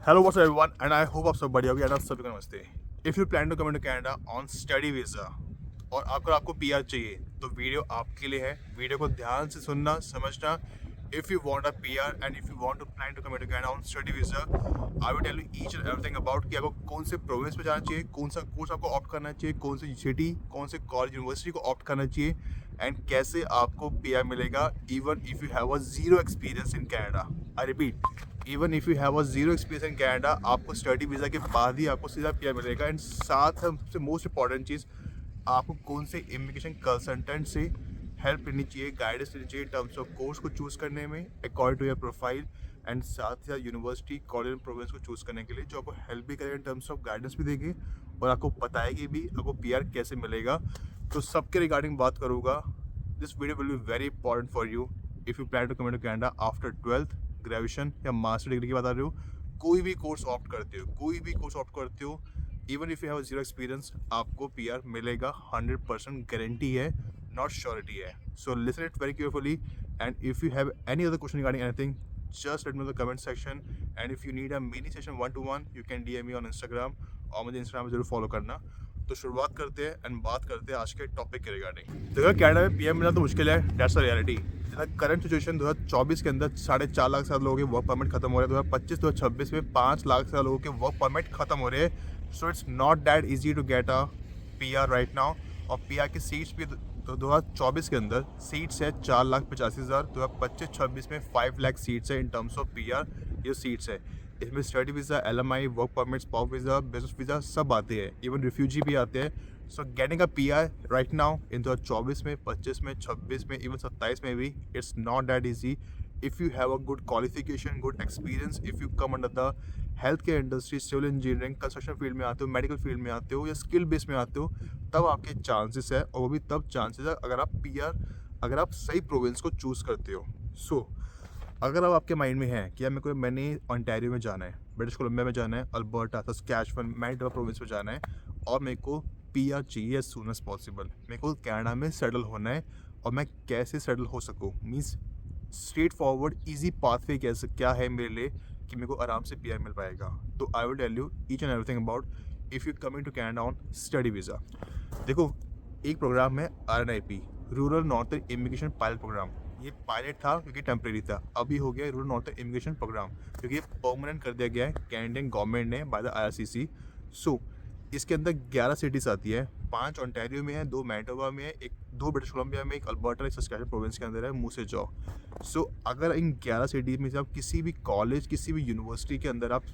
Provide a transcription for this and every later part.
Hello, what's up everyone, and I hope आप सब बढ़िया होगी। आप सभी को नमस्ते। If you plan to come to Canada on study visa और अगर आपको पीआर चाहिए तो वीडियो आपके लिए है। वीडियो को ध्यान से सुनना, समझना। If you want a PR and if you want to plan to come to Canada on study visa, I will tell you each and everything about कि आपको कौन से प्रोविंस में जाना चाहिए, कौन सा कोर्स आपको ऑप्ट करना चाहिए, कौन सी सिटी, कौन से कॉलेज यूनिवर्सिटी को ऑप्ट करना चाहिए, एंड कैसे आपको पीआर मिलेगा even if you have a zero experience in Canada. I repeat, even if you have a zero experience in Canada, आपको स्टडी वीज़ा के बाद ही आपको सीधा पीआर मिलेगा। एंड साथ सबसे मोस्ट इंपॉर्टेंट चीज़, आपको कौन से इमिग्रेशन कंसल्टेंट से हेल्प लेनी चाहिए, गाइडेंस लेनी चाहिए टर्म्स ऑफ कोर्स को चूज़ करने में according to your profile, and साथ ही साथ यूनिवर्सिटी, कॉलेज एंड प्रोविंस को चूज़ करने के लिए, जो आपको हेल्प भी करेगा इन टर्म्स ऑफ गाइडेंस भी देगी और आपको बताएगी भी आपको पीआर कैसे मिलेगा। तो सबके रिगार्डिंग बात करूँगा। This video will be very important for you if you plan to come to Canada after 12th graduation या मास्टर डिग्री की बात आ रही हो। कोई भी कोर्स ऑप्ट करते हो, even if you have zero experience, आपको पीआर मिलेगा। 100% गारंटी है, नॉट श्योरिटी है। So listen it very carefully, and if you have any other question regarding anything, just let me know in the comment section, and if you need a mini session 1-to-1 you can DM me on Instagram, और मुझे Instagram में जरूर follow करना। तो शुरुआत करते हैं and बात करते हैं आज के टॉपिक के रिगार्डिंग। देखो, कनाडा में पीएम मिलना तो मुश्किल है, that's a reality. Current situation 2024 के अंदर 4.5 लाख से ज़्यादा लोगों के वर्क परमिट खत्म हो रहे हैं। 2025-2026 में 5 लाख से ज़्यादा लोगों के वर्क परमिट खत्म हो रहे हैं। So it's not that easy to get a PR right now. और पीआर की सीट्स भी तो 2024 के अंदर सीट्स है 4,85,000। 2025-26 में 5 लाख सीट्स है इन टर्म्स ऑफ पीआर। ये सीट्स है, इसमें study visa, LMI, work permit, spouse visa, business visa सब आते हैं, इवन रिफ्यूजी भी आते हैं। So getting a PR right now in 2024 में, 25 में, 26 में, इवन 27 में भी, it's not that easy. If you have a good qualification, good experience, if you come under the health care industry, civil engineering, construction field में आते हो, medical field में आते हो, या स्किल बेस में आते हो, तब आपके चांसेस है। और वो भी तब चांसेस है अगर आप सही प्रोविंस को चूज़ करते हो। सो अगर अब आपके माइंड में है कि यार मैंने ओंटारियो में जाना है, ब्रिटिश कोलंबिया में जाना है, अल्बर्टा, सस्कैचुअन, मैनिटोबा प्रोविंस में जाना है, और मेरे को पीआर चाहिए एज सून एज पॉसिबल, मेरे को कनाडा में सेटल होना है, और मैं कैसे सेटल हो सकूँ, means straight forward easy pathway कैसे क्या है मेरे लिए कि मेरे को आराम से पीआर मिल पाएगा। तो I will tell you each and everything about if you coming to Canada on study visa. देखो, एक प्रोग्राम है RNIP, rural northern immigration pilot program. ये पायलट था क्योंकि टेम्प्रेरी था, अभी हो गया रूरल नॉर्थन इमिग्रेशन प्रोग्राम क्योंकि ये परमानेंट कर दिया गया है कैनेडियन गवर्नमेंट ने बाय द IRCC। सो इसके अंदर 11 सिटीज़ आती है, 5 ओंटारियो में है, 2 मैनिटोबा में है, 2 ब्रिटिश कोलंबिया में, 1 अल्बर्टा, 1 सस्कैचुअन प्रोविंस के अंदर है, मूसे जॉ। सो अगर इन 11 सिटीज़ में से आप किसी भी कॉलेज, किसी भी यूनिवर्सिटी के अंदर आप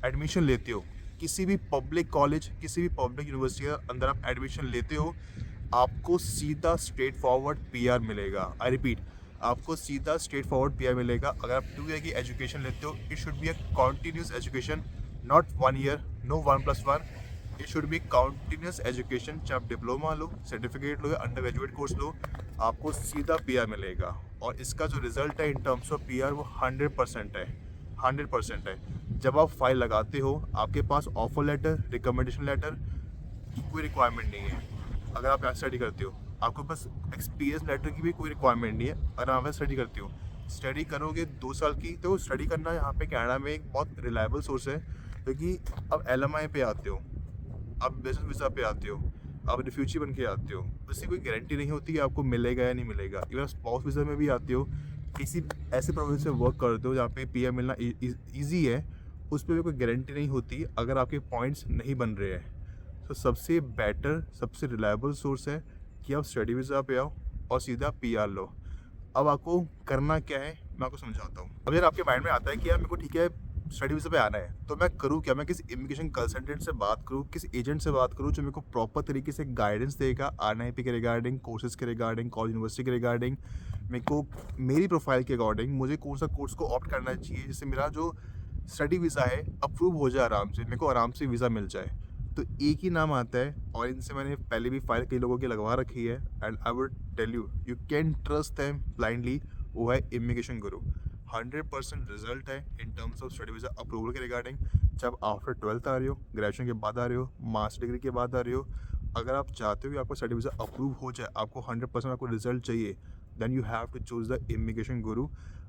एडमिशन लेते हो, किसी भी पब्लिक कॉलेज, किसी भी पब्लिक यूनिवर्सिटी के अंदर आप एडमिशन लेते हो, आपको सीधा स्ट्रेट फॉरवर्ड पीआर मिलेगा। आई रिपीट, आपको सीधा स्ट्रेट फॉरवर्ड पीआर मिलेगा। अगर आप 2 ईयर की एजुकेशन लेते हो, it should be a continuous education, not 1 year, no 1+1। It should be continuous education. चाहे आप डिप्लोमा लो, सर्टिफिकेट लो या अंडर ग्रेजुएट कोर्स लो, आपको सीधा पीआर मिलेगा। और इसका जो रिजल्ट है इन टर्म्स ऑफ पीआर, वो 100% है, 100% है। जब आप फाइल लगाते हो, आपके पास ऑफर लेटर, रिकमेंडेशन लेटर की कोई रिक्वायरमेंट नहीं है। अगर आप यहाँ स्टडी करते हो, आपको बस एक्सपीरियंस लेटर की भी कोई रिक्वायरमेंट नहीं है। अगर आप स्टडी करते हो, स्टडी करोगे 2 साल की, तो स्टडी करना यहाँ पे कनाडा में एक बहुत रिलायबल सोर्स है। क्योंकि अब LMI पे आते हो, आप बिजनेस वीज़ा पे आते हो, आप रिफ्यूजी बन के आते हो, उसकी कोई गारंटी नहीं होती कि आपको मिलेगा या नहीं मिलेगा। इवन स्पाउस वीज़ा में भी आते हो, किसी ऐसे प्रोविंस में वर्क करते हो जहाँ पे पीआर मिलना ईजी है, उस पर भी कोई गारंटी नहीं होती अगर आपके पॉइंट्स नहीं बन रहे हैं। तो सबसे बेटर, सबसे रिलायबल सोर्स है कि आप स्टडी वीज़ा पे आओ और सीधा पीआर लो। अब आपको करना क्या है, मैं आपको समझाता हूँ। अब यार आपके माइंड में आता है कि यार मेरे को ठीक है स्टडी वीज़ा पे आना है, तो मैं करूँ क्या? मैं किसी इमिग्रेशन कंसल्टेंट से बात करूँ, किसी एजेंट से बात करूँ जो मेरे को प्रॉपर तरीके से गाइडेंस देगा RNIP के रिगार्डिंग, कोर्सेज के रिगार्डिंग, कॉलेज यूनिवर्सिटी के रिगार्डिंग, मेरे को मेरी प्रोफाइल के अकॉर्डिंग मुझे कौन सा कोर्स को ऑप्ट करना चाहिए जिससे मेरा जो स्टडी वीज़ा है अप्रूव हो जाए, आराम से मेरे को आराम से वीज़ा मिल जाए। तो एक ही नाम आता है, और इनसे मैंने पहले भी फाइल कई लोगों की लगवा रखी है, and I would tell you you can trust them blindly. वो है इमिग्रेशन गुरु। 100% रिजल्ट है in terms of study visa approval के रिगार्डिंग। जब आफ्टर 12th आ रहे हो, ग्रेजुएशन के बाद आ रहे हो, मास्टर डिग्री के बाद आ रहे हो, अगर आप चाहते हो कि आपको स्टडी वीज़ा अप्रूव हो जाए, आपको 100% आपको रिजल्ट चाहिए, then you have to choose the immigration guru.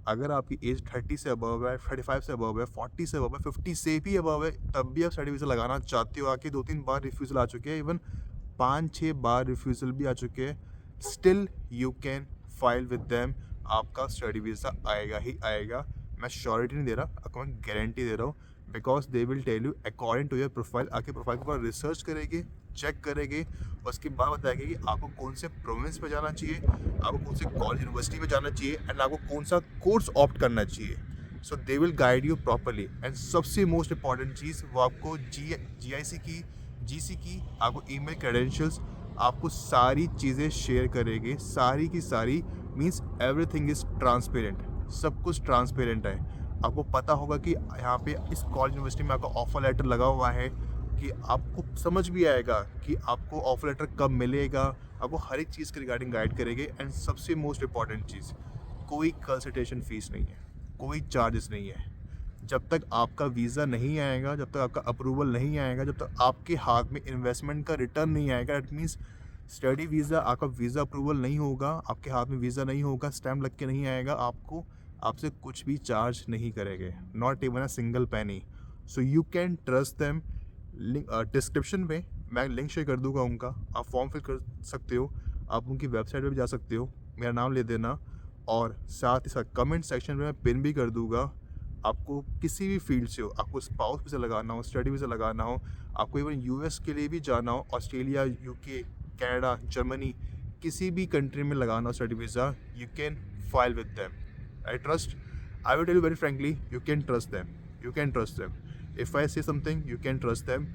अगर आपकी एज 30 से अबव है, 35 से अबव है, 40 से अबव है, 50 से भी अबव है, तब भी आप स्टडी वीज़ा लगाना चाहते हो, आके 2-3 बार रिफ्यूज़ल आ चुके हैं, इवन 5-6 बार रिफ्यूज़ल भी आ चुके हैं, still you can file with them. आपका स्टडी वीज़ा आएगा ही आएगा। मैं श्योरिटी नहीं दे रहा, आपको मैं गारंटी दे रहा हूँ, because they will tell you according to your profile. आपके प्रोफाइल के ऊपर रिसर्च करेंगे, चेक करेंगे, उसके बाद बताएंगे कि आपको कौन से प्रोविंस में जाना चाहिए, आपको कौन से कॉलेज यूनिवर्सिटी में जाना चाहिए, एंड आपको कौन सा कोर्स ऑप्ट करना चाहिए। So they will guide you properly. And सबसे मोस्ट इंपॉर्टेंट चीज़, वो आपको GIC की, GC की आपको ईमेल क्रेडेंशियल्स, आपको सारी चीज़ें शेयर करेंगे, सारी की सारी। मीन्स एवरीथिंग इज़ ट्रांसपेरेंट, सब कुछ ट्रांसपेरेंट है। आपको पता होगा कि यहाँ पे इस कॉलेज यूनिवर्सिटी में आपका ऑफर लेटर लगा हुआ है, कि आपको समझ भी आएगा कि आपको ऑफर लेटर कब मिलेगा। आपको हर एक चीज़ के रिगार्डिंग गाइड करेंगे। एंड सबसे मोस्ट इम्पॉर्टेंट चीज़, कोई कंसल्टेशन फ़ीस नहीं है, कोई चार्जेस नहीं है। जब तक आपका वीज़ा नहीं आएगा, जब तक आपका अप्रूवल नहीं आएगा, जब तक आपके हाथ में इन्वेस्टमेंट का रिटर्न नहीं आएगा, इट मीन्स स्टडी वीज़ा, आपका वीज़ा अप्रूवल नहीं होगा, आपके हाथ में वीज़ा नहीं होगा, स्टैम्प लग के नहीं आएगा, आपको आपसे कुछ भी चार्ज नहीं करेंगे, नॉट इवन अ सिंगल पैनी। So you can trust them. Link description में मैं लिंक शेयर कर दूंगा उनका, आप फॉर्म फिल कर सकते हो, आप उनकी वेबसाइट पे भी जा सकते हो, मेरा नाम ले देना। और साथ ही साथ कमेंट सेक्शन में मैं पिन भी कर दूंगा। आपको किसी भी फील्ड से हो, आपको स्पाउस वीज़ा लगाना हो, स्टडी वीज़ा लगाना हो, आपको इवन US के लिए भी जाना हो, ऑस्ट्रेलिया, UK, कनाडा, जर्मनी, किसी भी कंट्री में लगाना हो study visa, you can file with them. I trust, I will tell you very frankly, you can trust them, you can trust them. If I say something, you can trust them.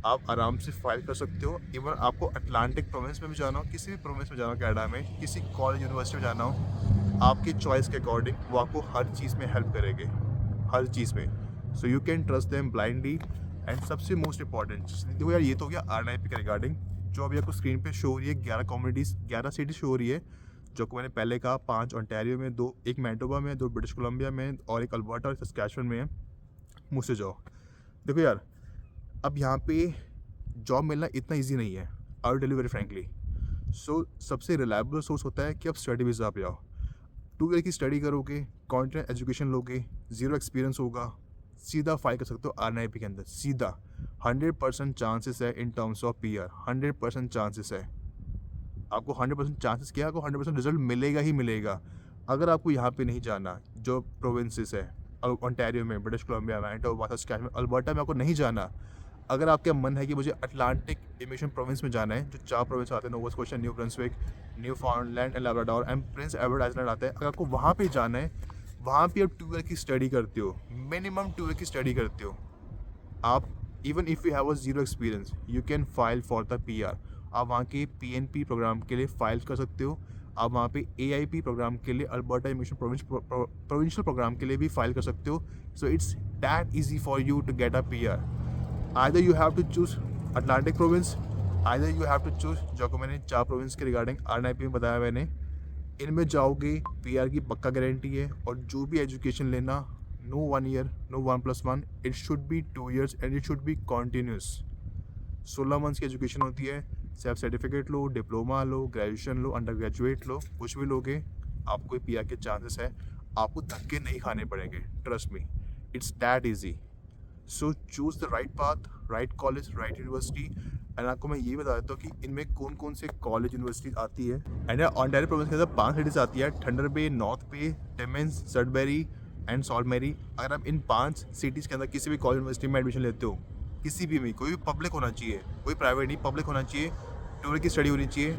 आप आराम से file कर सकते हो। Even आपको Atlantic province में भी जाना हो, किसी भी प्रोविंस में जाना हो, कनाडा में किसी कॉलेज यूनिवर्सिटी में जाना हो, आपकी चॉइस के अकॉर्डिंग वो आपको हर चीज़ में हेल्प करेंगे, हर चीज़ में। So you can trust them blindly. And सबसे मोस्ट इंपॉर्टेंट देखो यार, ये तो हो गया RNIP के रिगार्डिंग, जो अभी आपको स्क्रीन पे शो हो रही है। 11 कम्युनिटीज़, 11 सिटी शो हो रही है, जो को मैंने पहले कहा 5 ओंटारियो में, 2 एक मैनटोबा में, 2 ब्रिटिश कोलंबिया में, और एक अल्बर्टा और सस्कैचुअन में है। मुझसे जाओ। देखो यार, अब यहाँ पे जॉब मिलना इतना इजी नहीं है, I will tell you very frankly. So सबसे रिलायबल सोर्स होता है कि आप स्टडी वीज़ा पे आओ। 2 ईयर की स्टडी करोगे, कॉन्टिनेंट एजुकेशन लोगे, 0 एक्सपीरियंस होगा, सीधा फाइल कर सकते हो RNIP के अंदर, सीधा। 100% चांसेस है in terms of PR, 100% chances है। आपको 100% चांसेस क्या, आपको 100% रिजल्ट मिलेगा ही मिलेगा। अगर आपको यहाँ पे नहीं जाना, जो प्रोविंसेस है, ओंटारियो में, British Columbia, Manitoba, Saskatchewan, Alberta में आपको नहीं जाना, अगर आपका मन है कि मुझे अटलांटिक इमिग्रेशन प्रोविंस में जाना है, जो 4 प्रोविंस आते हैं, नोवा Scotia, new Brunswick, new फाउंडलैंड and Labrador and Prince Edward island आता है, अगर आपको वहाँ पे जाना है, वहाँ पे आप 2 ईयर की स्टडी करते हो, मिनिमम 2 ईयर की स्टडी करते हो आप। Even if you have a 0 experience, you can file for the PR। आप वहाँ के PNP प्रोग्राम के लिए फाइल कर सकते हो। आप वहाँ पे AIP प्रोग्राम के लिए, अल्बर्टा इमिग्रेशन प्रोविंशियल प्रोग्राम के लिए भी फाइल कर सकते हो। So it's that easy for you to get a PR। Either you have to choose Atlantic province, either you have to choose, जो को मैंने 4 प्रोविंस के रिगार्डिंग RNIP में बताया मैंने, इनमें जाओगे PR की पक्का गारंटी है। और जो भी एजुकेशन लेना, no 1 year, no 1+1, it should be 2 years and it should be continuous. 16 months की एजुकेशन होती है, से आप सर्टिफिकेट लो, डिप्लोमा लो, ग्रेजुएशन लो, अंडर ग्रेजुएट लो, कुछ भी लोगे, आपको PR के चांसेस है। आपको धक्के नहीं खाने पड़ेंगे, trust me, it's that easy. So choose the right path, right college, right university. And आपको मैं ये बता देता हूँ कि इनमें कौन कौन से कॉलेज यूनिवर्सिटी आती है। एंड ओंटारियो प्रोविंस के अंदर 5 सिटीज़ आती है, Thunder Bay, North Bay, Timmins, Sudbury and Sault Marie. अगर आप इन 5 सिटीज़ के अंदर किसी भी कॉलेज यूनिवर्सिटी में एडमिशन लेते हो, किसी भी में, कोई भी पब्लिक होना चाहिए, कोई प्राइवेट नहीं, पब्लिक होना चाहिए, 2 ईयर की स्टडी होनी चाहिए,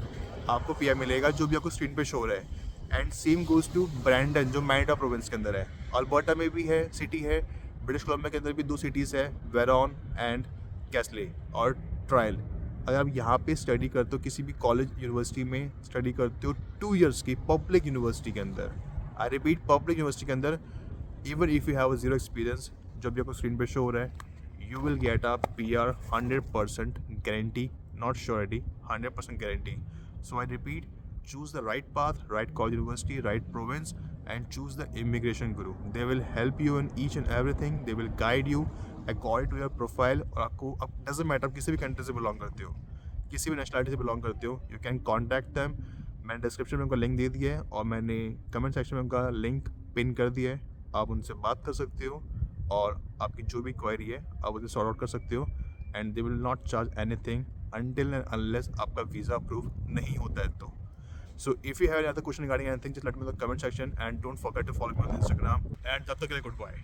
आपको PR मिलेगा, जो भी आपको स्क्रीन पे शो हो रहा है। And same goes to Brandon, जो मैनिटोबा प्रोविंस के अंदर है। अल्बर्टा में भी है, सिटी है। ब्रिटिश कोलंबिया के अंदर भी 2 सिटीज़ है, वेरॉन एंड कैसले और ट्रायल। अगर आप यहाँ पे स्टडी करते हो, किसी भी कॉलेज यूनिवर्सिटी में स्टडी करते हो 2 ईयर्स की पब्लिक यूनिवर्सिटी के अंदर, आई रिपीट, पब्लिक यूनिवर्सिटी के अंदर, even if you have a 0 experience, जो भी आपको स्क्रीन पे शो हो रहा है, you will get a PR 100% guarantee, not surety, 100% guarantee. So I repeat, choose the right path, right college, university, right province, and choose the immigration guru. They will help you in each and everything. They will guide you according to your profile. और आपको अब doesn't matter आप किसी भी country से belong करते हो, किसी भी नेशनलिटी से बिलोंग करते हो, you can contact them. मैंने डिस्क्रिप्शन में उनका लिंक दे दिया है और मैंने कमेंट सेक्शन में उनका लिंक पिन कर दिया है। आप उनसे बात कर सकते हो और आपकी जो भी क्वेरी है आप उसे सॉर्ट आउट कर सकते हो and they will not charge anything until and unless आपका वीज़ा अप्रूव नहीं होता है तो। So if you have any other question regarding anything, just let me know in the comment section and don't forget to follow me on Instagram. And तब तक के लिए goodbye.